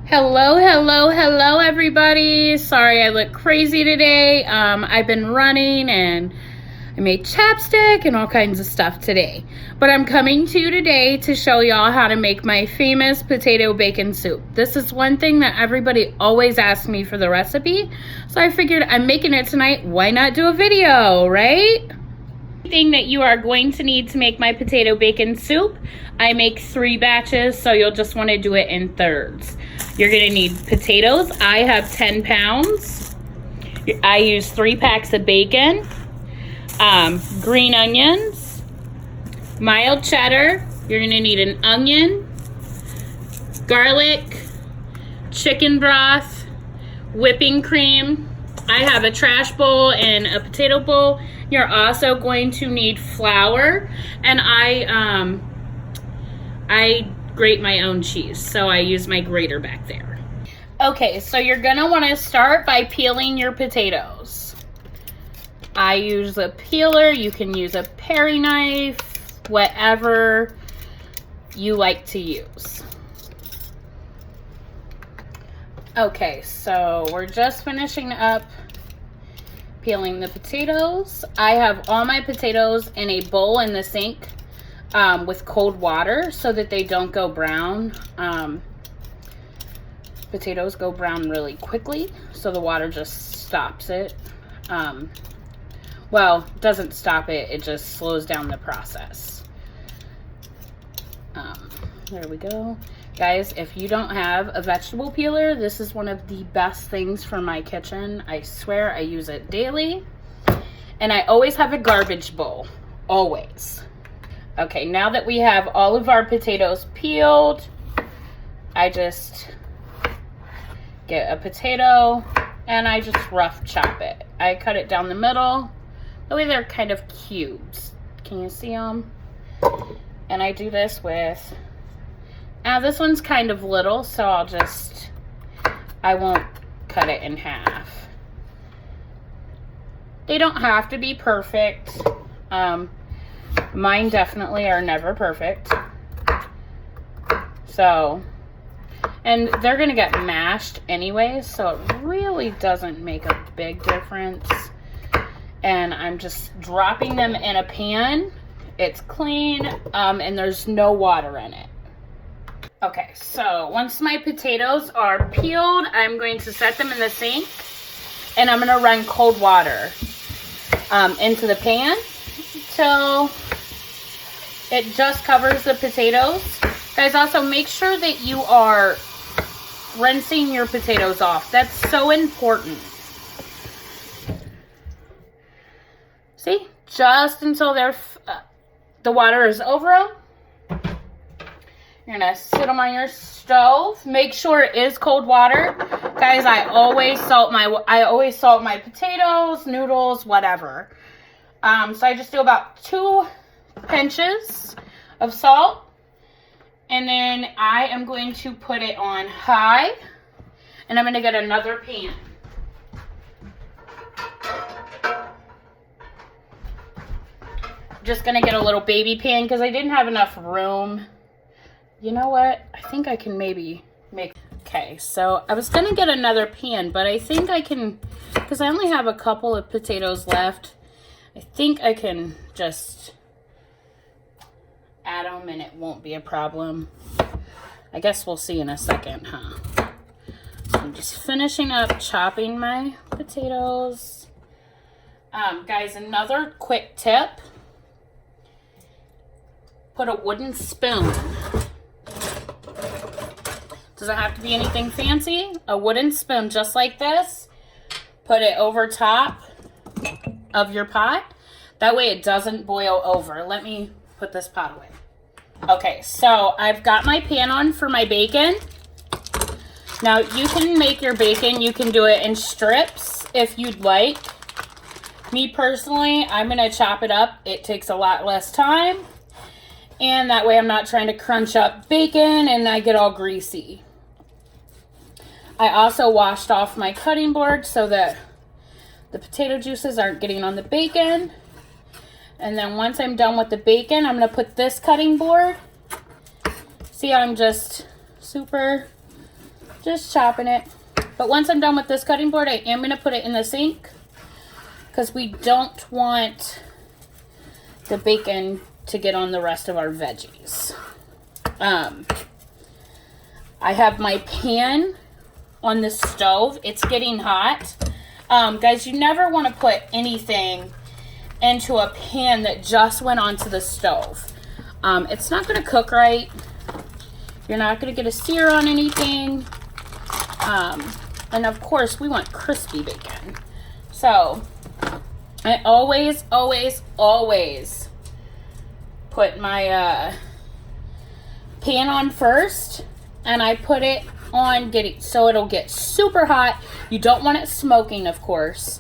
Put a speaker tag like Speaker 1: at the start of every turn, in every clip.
Speaker 1: Hello, hello, hello, everybody. Sorry I look crazy today. I've been running and I made chapstick and all kinds of stuff today. But I'm coming to you today to show y'all how to make my famous potato bacon soup. This is one thing that everybody always asks me for the recipe. So I figured I'm making it tonight. Why not do a video, right? Thing that you are going to need to make my potato bacon soup. I make 3 batches, so you'll just want to do it in thirds. You're going to need potatoes. I have 10 pounds. I use 3 packs of bacon, green onions, mild cheddar. You're going to need an onion, garlic, chicken broth, whipping cream. I have a trash bowl and a potato bowl. You're also going to need flour, and I grate my own cheese, so I use my grater back there. Okay, so you're gonna want to start by peeling your potatoes. I use a peeler. You can use a paring knife, whatever you like to use. Okay, so we're just finishing up peeling the potatoes. I have all my potatoes in a bowl in the sink with cold water so that they don't go brown. Potatoes go brown really quickly, so the water just stops it. Well, doesn't stop it, it just slows down the process. There we go. Guys, if you don't have a vegetable peeler, this is one of the best things for my kitchen. I swear I use it daily. And I always have a garbage bowl, always. Okay, now that we have all of our potatoes peeled, I just get a potato and I just rough chop it. I cut it down the middle. The way they're kind of cubes. Can you see them? And I do this with... this one's kind of little, so I won't cut it in half. They don't have to be perfect. Mine definitely are never perfect. So, and they're gonna get mashed anyway, so it really doesn't make a big difference. And I'm just dropping them in a pan. It's clean, and there's no water in it. Okay, so once my potatoes are peeled, I'm going to set them in the sink, and I'm going to run cold water into the pan till it just covers the potatoes. Guys, also make sure that you are rinsing your potatoes off. That's so important. See? Just until the water is over them. You're gonna sit them on your stove. Make sure it is cold water. Guys, I always salt my potatoes, noodles, whatever. So I just do about 2 pinches of salt. And then I am going to put it on high. And I'm gonna get another pan. Just gonna get a little baby pan because I didn't have enough room. You know what? I think I can maybe make... Okay, so I was going to get another pan, but I think I can... Because I only have a couple of potatoes left. I think I can just add them and it won't be a problem. I guess we'll see in a second, huh? So I'm just finishing up chopping my potatoes. Guys, another quick tip. Put a wooden spoon. Doesn't have to be anything fancy. A wooden spoon just like this. Put it over top of your pot. That way it doesn't boil over. Let me put this pot away. Okay, so I've got my pan on for my bacon. Now you can make your bacon. You can do it in strips if you'd like. Me personally, I'm going to chop it up. It takes a lot less time. And that way I'm not trying to crunch up bacon and I get all greasy. I also washed off my cutting board so that the potato juices aren't getting on the bacon. And then once I'm done with the bacon, I'm going to put this cutting board. See how I'm just super Just chopping it. But once I'm done with this cutting board, I am going to put it in the sink because we don't want the bacon to get on the rest of our veggies. I have my pan on the stove. It's getting hot. Guys, you never want to put anything into a pan that just went onto the stove. It's not going to cook right. You're not going to get a sear on anything. And of course, we want crispy bacon. So, I always put my pan on first, and I put it on so it'll get super hot. You don't want it smoking, of course,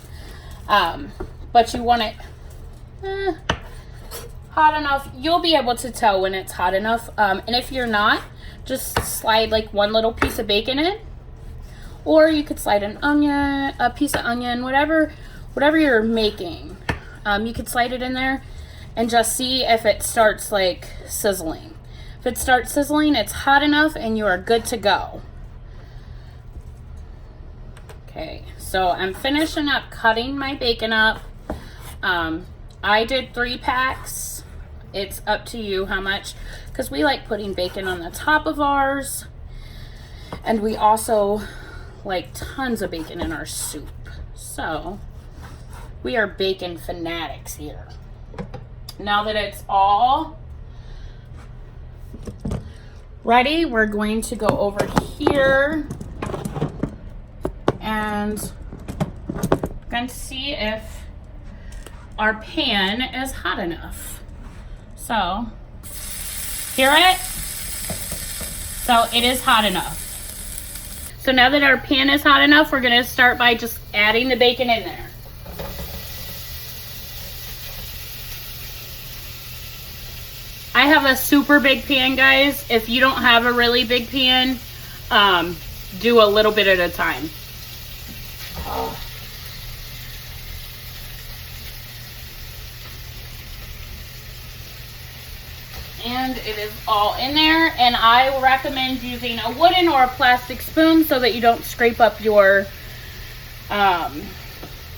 Speaker 1: but you want it hot enough. You'll be able to tell when it's hot enough, and if you're not, just slide like one little piece of bacon in, or you could slide an onion, a piece of onion, whatever you're making. You could slide it in there and just see if it starts like sizzling. If it starts sizzling, it's hot enough and you are good to go. Okay, so I'm finishing up cutting my bacon up. I did 3 packs. It's up to you how much, because we like putting bacon on the top of ours. And we also like tons of bacon in our soup. So we are bacon fanatics here. Now that it's all ready, we're going to go over here and I'm going to see if our pan is hot enough. So, hear it? So it is hot enough. So now that our pan is hot enough, we're going to start by just adding the bacon in there. I have a super big pan, guys. If you don't have a really big pan, do a little bit at a time. And it is all in there, and I recommend using a wooden or a plastic spoon so that you don't scrape up your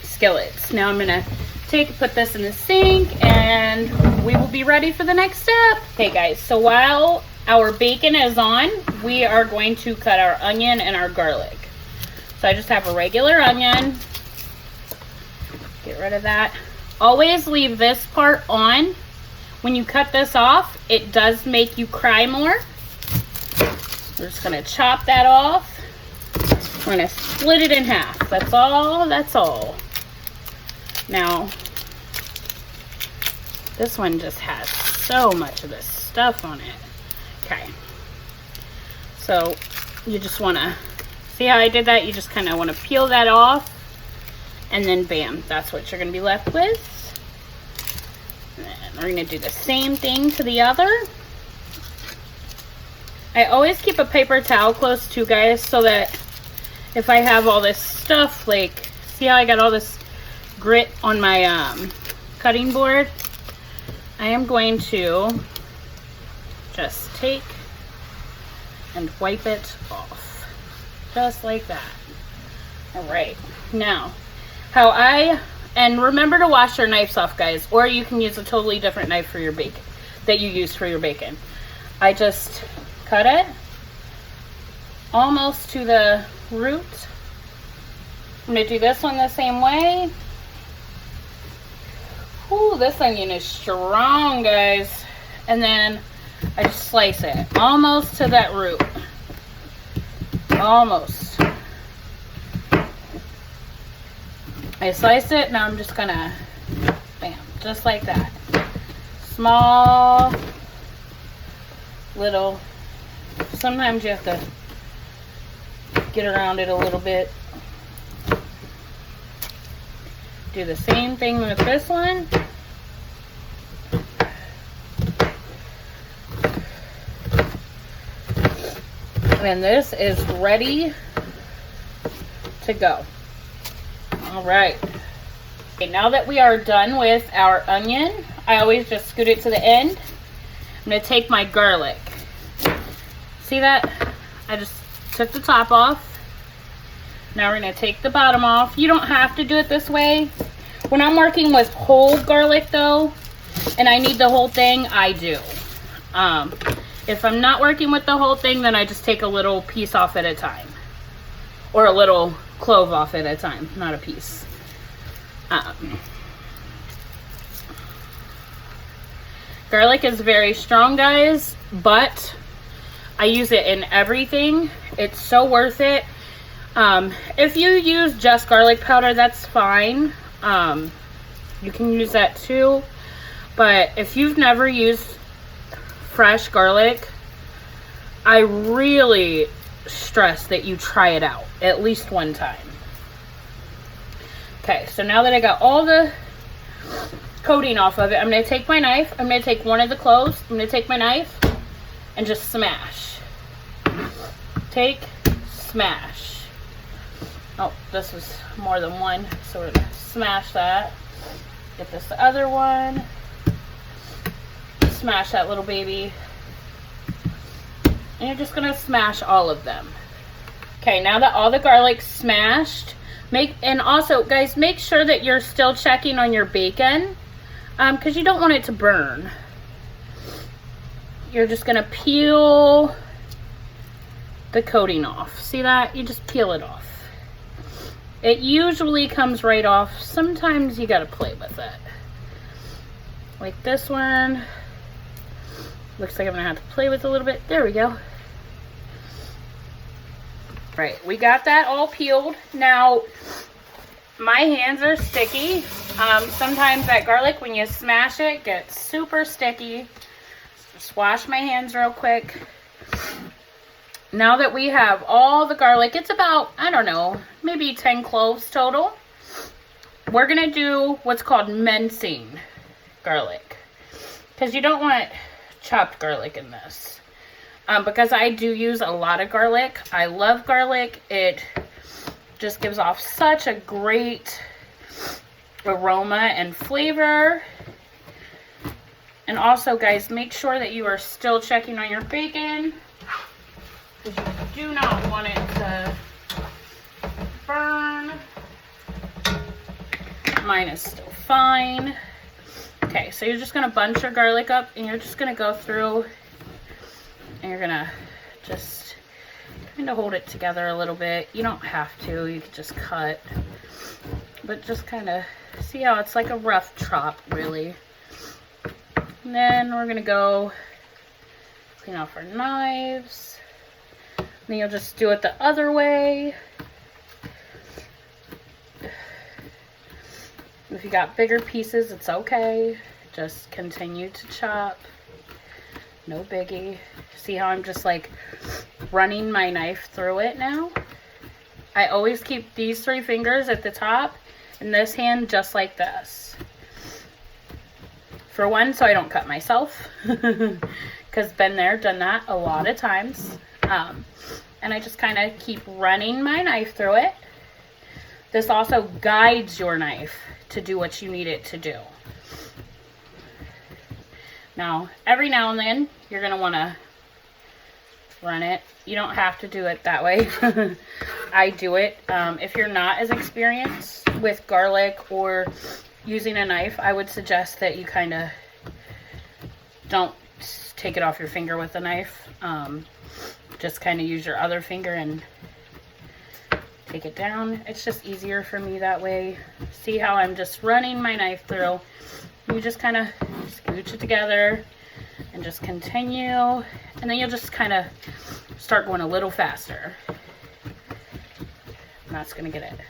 Speaker 1: skillets. Now I'm going to put this in the sink, and we will be ready for the next step. Okay guys, so while our bacon is on, we are going to cut our onion and our garlic. So I just have a regular onion. Get rid of that. Always leave this part on. When you cut this off, it does make you cry more. We're just gonna chop that off. We're gonna split it in half. That's all. Now, this one just has so much of this stuff on it. Okay. So, you just wanna, see how I did that? You just kinda wanna peel that off, and then bam, that's what you're gonna be left with. And we're going to do the same thing to the other. I always keep a paper towel close to, guys, so that if I have all this stuff, like, see how I got all this grit on my cutting board? I am going to just take and wipe it off. Just like that. Alright. Now, and remember to wash your knives off, guys, or you can use a totally different knife for your bacon that you use for your bacon. I just cut it almost to the root. I'm going to do this one the same way. Ooh, this onion is strong, guys. And then I just slice it almost to that root. Almost. I sliced it, now I'm just gonna, bam, just like that. Small, little, sometimes you have to get around it a little bit. Do the same thing with this one. And this is ready to go. All right. Okay, now that we are done with our onion, I always just scoot it to the end. I'm going to take my garlic. See that? I just took the top off. Now we're going to take the bottom off. You don't have to do it this way. When I'm working with whole garlic though, and I need the whole thing, I do. If I'm not working with the whole thing, then I just take a little piece off at a time. Or a little clove off at a time, not a piece. Garlic is very strong, guys, but I use it in everything. It's so worth it. If you use just garlic powder, that's fine. You can use that too. But if you've never used fresh garlic, I really stress that you try it out at least one time. Okay, so now that I got all the coating off of it, I'm going to take my knife. I'm going to take one of the cloves. I'm going to take my knife and just smash. Take, smash. Oh, this was more than one, so we're going to smash that. Get this other one. Smash that little baby. And you're just going to smash all of them. Okay, now that all the garlic's smashed, and also, guys, make sure that you're still checking on your bacon, because you don't want it to burn. You're just going to peel the coating off. See that? You just peel it off. It usually comes right off. Sometimes you got to play with it. Like this one. Looks like I'm going to have to play with it a little bit. There we go. Right, we got that all peeled. Now, my hands are sticky. Sometimes that garlic, when you smash it, gets super sticky. Just wash my hands real quick. Now that we have all the garlic, it's about, I don't know, maybe 10 cloves total. We're going to do what's called mincing garlic, because you don't want chopped garlic in this. Because I do use a lot of garlic. I love garlic. It just gives off such a great aroma and flavor. And also, guys, make sure that you are still checking on your bacon, because you do not want it to burn. Mine is still fine. Okay, so you're just going to bunch your garlic up, and you're just going to go through, and you're going to just kind of hold it together a little bit. You don't have to. You can just cut. But just kind of see how it's like a rough chop, really. And then we're going to go clean off our knives. And then you'll just do it the other way. If you got bigger pieces, it's okay. Just continue to chop. No biggie. See how I'm just like running my knife through it now? I always keep these 3 fingers at the top and this hand just like this. For one, so I don't cut myself. Because been there, done that a lot of times. And I just kind of keep running my knife through it. This also guides your knife to do what you need it to do. Now, every now and then, you're going to want to run it. You don't have to do it that way. I do it. If you're not as experienced with garlic or using a knife, I would suggest that you kind of don't take it off your finger with a knife. Just kind of use your other finger and take it down. It's just easier for me that way. See how I'm just running my knife through? You just kind of scooch it together and just continue. And then you'll just kind of start going a little faster. And that's going to get it.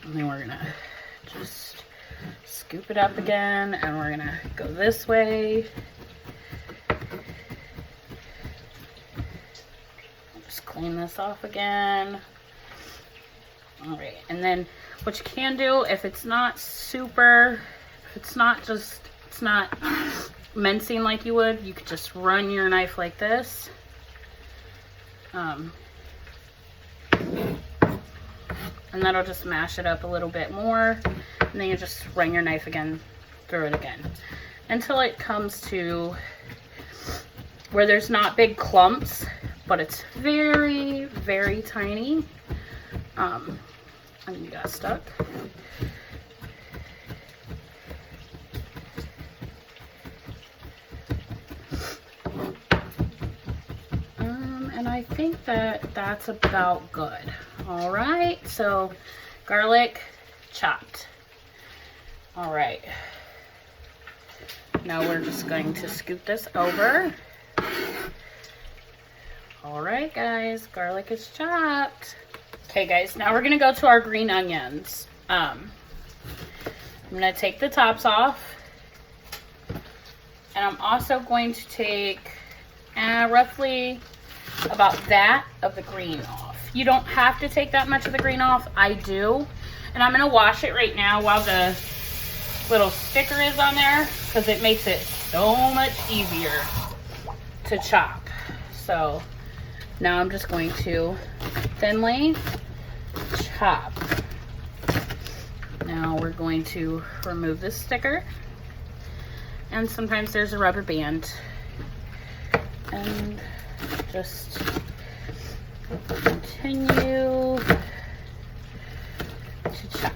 Speaker 1: And then we're going to just scoop it up again. And we're going to go this way. Just clean this off again. All right. And then what you can do, if it's not mincing like you would, you could just run your knife like this. And that'll just mash it up a little bit more. And then you just run your knife again through it again until it comes to where there's not big clumps, but it's very, very tiny. And you got stuck. And I think that that's about good. All right, so garlic chopped. All right. Now we're just going to scoop this over. All right, guys, garlic is chopped. Okay, guys, now we're gonna go to our green onions. I'm gonna take the tops off. And I'm also going to take roughly about that of the green off. You don't have to take that much of the green off. I do. And I'm gonna wash it right now while the little sticker is on there, because it makes it so much easier to chop. So now I'm just going to thinly chop. Now we're going to remove this sticker, and sometimes there's a rubber band, and just continue to chop.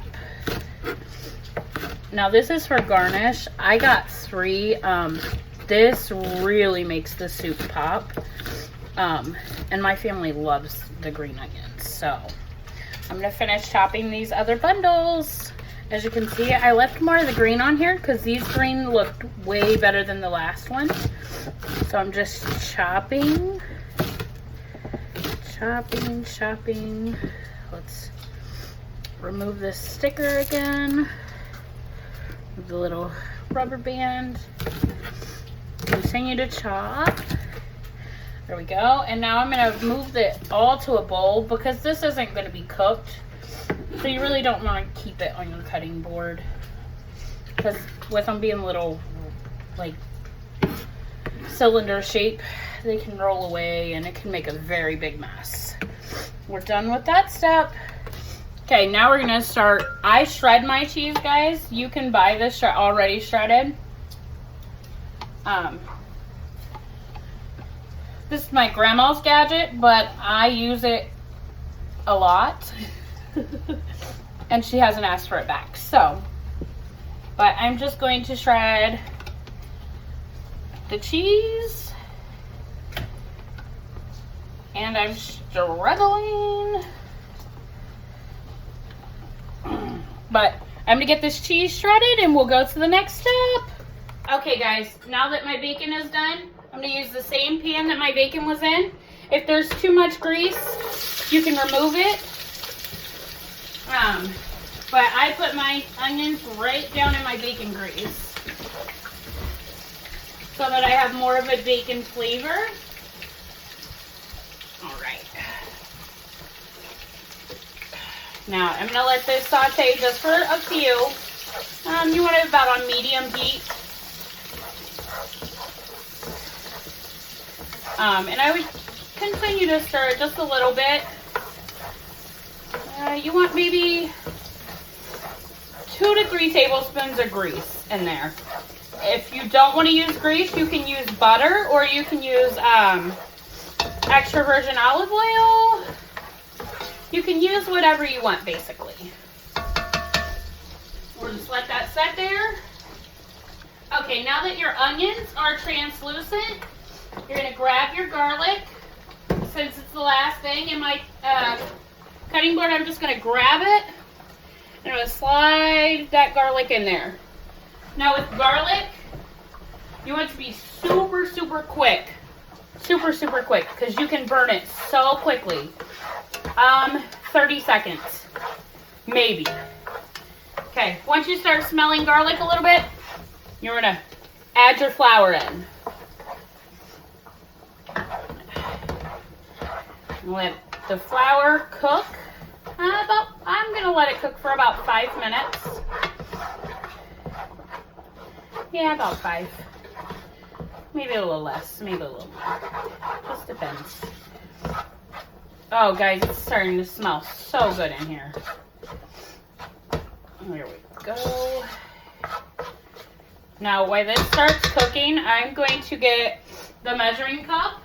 Speaker 1: Now this is for garnish. I got 3. This really makes the soup pop. And my family loves the green onions. So I'm gonna finish chopping these other bundles. As you can see, I left more of the green on here because these green looked way better than the last one. So I'm just chopping. Let's remove this sticker again. The little rubber band. Continue to chop. There we go. And now I'm going to move it all to a bowl because this isn't going to be cooked. So you really don't want to keep it on your cutting board, because with them being little like cylinder shape, they can roll away and it can make a very big mess. We're done with that step. Okay, now we're gonna start. I shred my cheese, guys. You can buy this already shredded. This is my grandma's gadget, but I use it a lot. And she hasn't asked for it back. So, but I'm just going to shred the cheese. And I'm struggling. But I'm gonna get this cheese shredded and we'll go to the next step. Okay guys, now that my bacon is done, I'm gonna use the same pan that my bacon was in. If there's too much grease, you can remove it. But I put my onions right down in my bacon grease so that I have more of a bacon flavor. All right. Now I'm gonna let this saute just for a few. You want it about on medium heat. And I would continue to stir it just a little bit. You want maybe 2 to 3 tablespoons of grease in there. If you don't want to use grease, you can use butter, or you can use extra virgin olive oil. You can use whatever you want, basically. We'll just let that set there. Okay, now that your onions are translucent, you're going to grab your garlic. Since it's the last thing in my cutting board, I'm just going to grab it. And I'm going to slide that garlic in there. Now with garlic, you want it to be super, super quick. Super, super quick, because you can burn it so quickly. 30 seconds, maybe. Okay, once you start smelling garlic a little bit, you're gonna add your flour in. Let the flour cook. I'm gonna let it cook for about 5 minutes. Yeah, about 5. Maybe a little less, maybe a little more. Just depends. Oh, guys, it's starting to smell so good in here. There we go. Now, while this starts cooking, I'm going to get the measuring cup.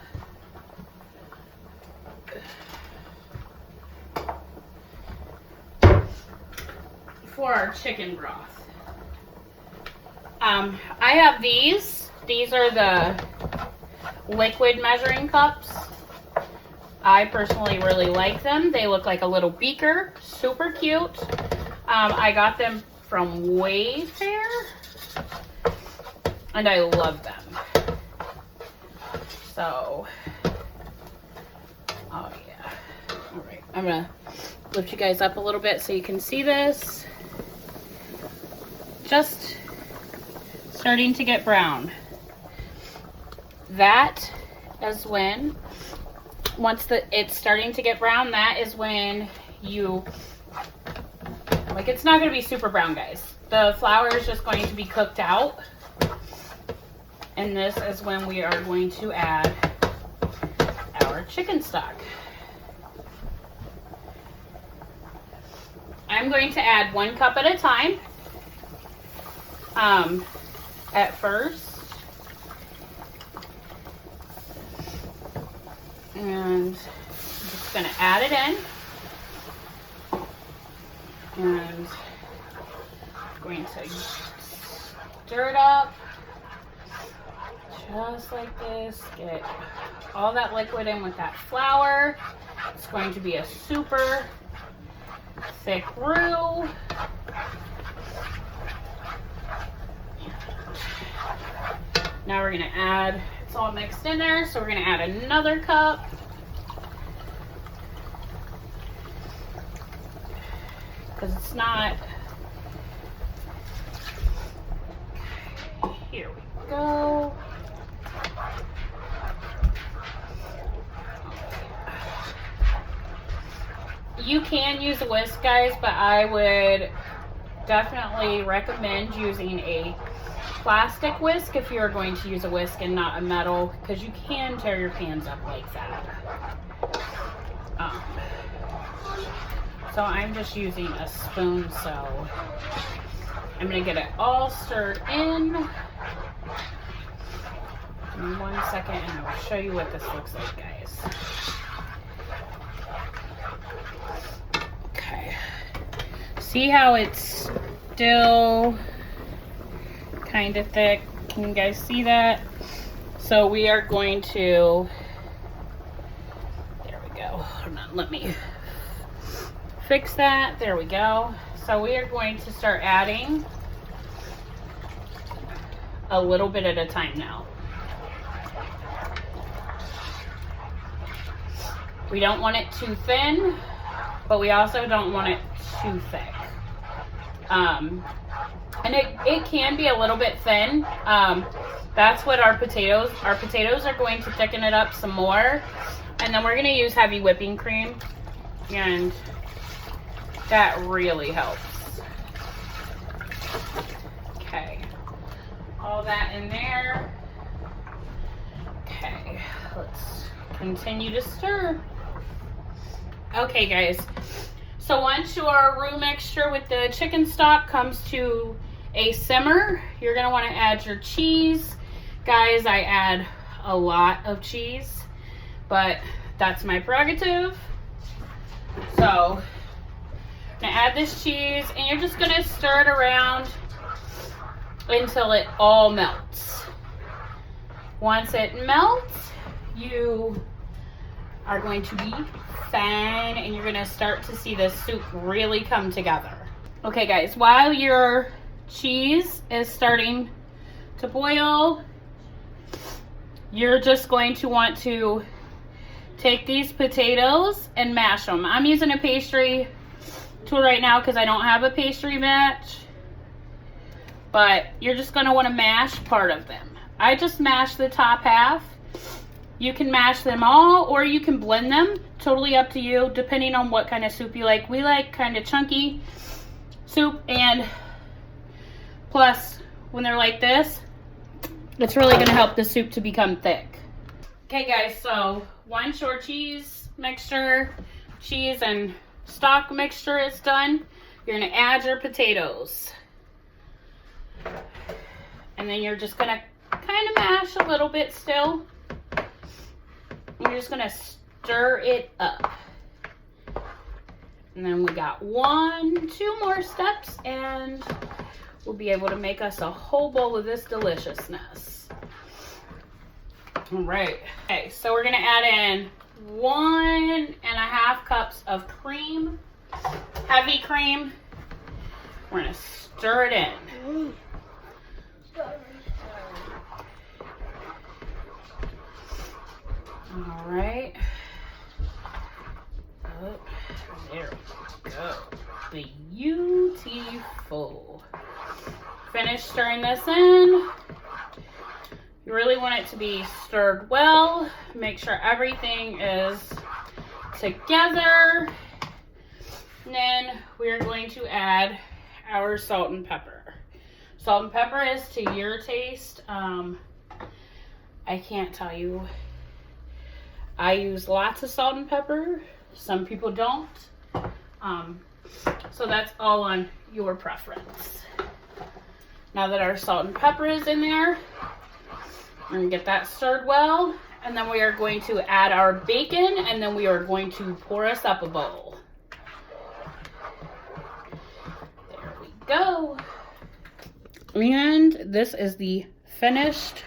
Speaker 1: for our chicken broth. I have these. These are the liquid measuring cups. I personally really like them. They look like a little beaker, super cute. I got them from Wayfair, and I love them. So, oh yeah. All right, I'm gonna lift you guys up a little bit so you can see this. Just starting to get brown. That is when, once it's starting to get brown, that is when you, like, it's not going to be super brown, guys. The flour is just going to be cooked out. And this is when we are going to add our chicken stock. I'm going to add 1 cup at a time. At first. And I'm just going to add it in. And I'm going to stir it up. Just like this. Get all that liquid in with that flour. It's going to be a super thick roux. Now we're going to add, it's all mixed in there, so we're going to add another cup. Because it's not, okay, here we go. You can use a whisk, guys, but I would definitely recommend using a plastic whisk if you're going to use a whisk and not a metal, because you can tear your pans up like that. So I'm just using a spoon, so I'm going to get it all stirred in 1 second, and I'll show you what this looks like, guys. Okay. See how it's still kind of thick? Can you guys see that? So we are going to, there we go. Hold on, let me fix that. There we go. So we are going to start adding a little bit at a time now. We don't want it too thin, but we also don't want it too thick. And it can be a little bit thin. That's what our potatoes are going to thicken it up some more. And then we're going to use heavy whipping cream. And that really helps. Okay. All that in there. Okay. Let's continue to stir. Okay, guys. So once your roux mixture with the chicken stock comes to a simmer, you're going to want to add your cheese. Guys, I add a lot of cheese, but that's my prerogative. So, I'm going to add this cheese, and you're just going to stir it around until it all melts. Once it melts, you are going to be fine, and you're going to start to see this soup really come together. Okay, guys, while your cheese is starting to boil, you're just going to want to take these potatoes and mash them. I'm using a pastry tool right now because I don't have a pastry match, but you're just going to want to mash part of them. I just mashed the top half. You can mash them all, or you can blend them. Totally up to you, depending on what kind of soup you like. We like kind of chunky soup, and plus, when they're like this, it's really going to help the soup to become thick. Okay, guys, so once your cheese mixture, cheese and stock mixture is done, you're going to add your potatoes. And then you're just going to kind of mash a little bit still. You're just going to stir it up. And then we got two more steps, and we'll be able to make us a whole bowl of this deliciousness. All right. Okay, so we're gonna add in 1.5 cups of cream, heavy cream. We're gonna stir it in. All right. Oh, there we go. Beautiful. Finish stirring this in. You really want it to be stirred well. Make sure everything is together. And then we're going to add our salt and pepper. Salt and pepper is to your taste. I can't tell you. I use lots of salt and pepper. Some people don't. So that's all on your preference. Now that our salt and pepper is in there, we're gonna get that stirred well, and then we are going to add our bacon, and then we are going to pour us up a bowl. There we go. And this is the finished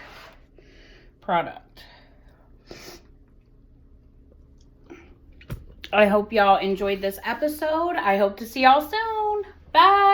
Speaker 1: product. I hope y'all enjoyed this episode. I hope to see y'all soon. Bye.